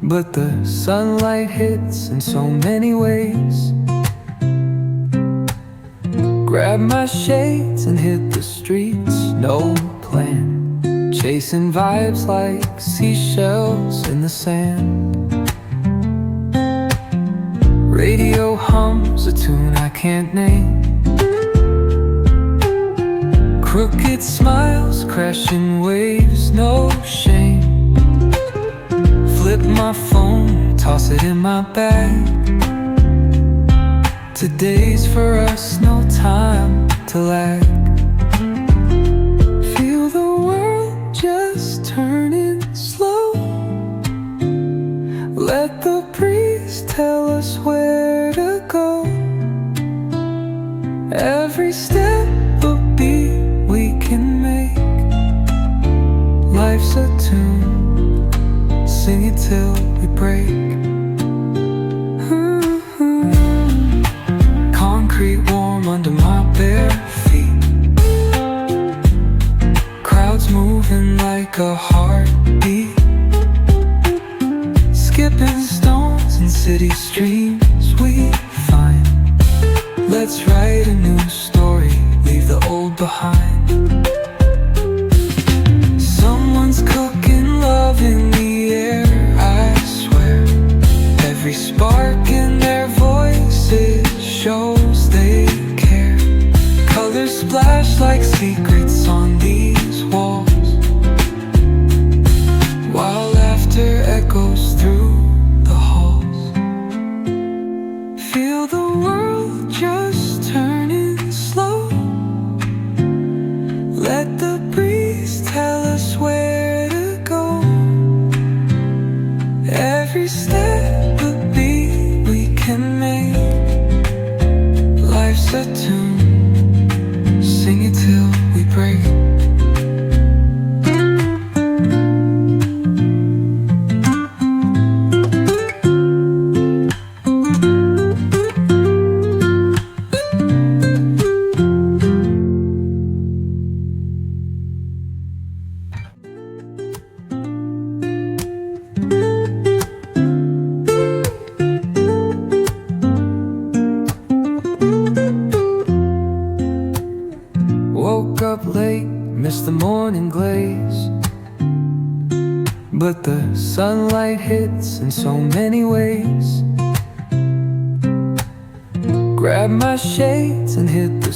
but the sunlight hits in so many ways. Grab my shades and hit the streets, no plan, chasing vibes like seashells in the sand. Radio hums a tune I can't name. Crooked smiles, crashing waves, no shame. Flip my phone, toss it in my bag. Today's for us, no time to lag. Feel the world just turning slow. Let the breeze tell us where to go. Every step a beat we can make. Life's a tune, sing it till we break. Concrete warm under my bare feet. Crowds moving like a heartbeat. Skipping stones in city streams we find. Let's write a new story, leave the old behind. Someone's cooking love in the air, I swear. Every spark in their voices shows they care. Colors splash like secrets on these walls, while laughter echoes through the halls. Feel the world just turning slow. Let the breeze tell us where to go. Every step a beat we can make. Life's a tune, sing it till we break. Woke up late, missed the morning glaze, but the sunlight hits in so many ways. Grab my shades and hit the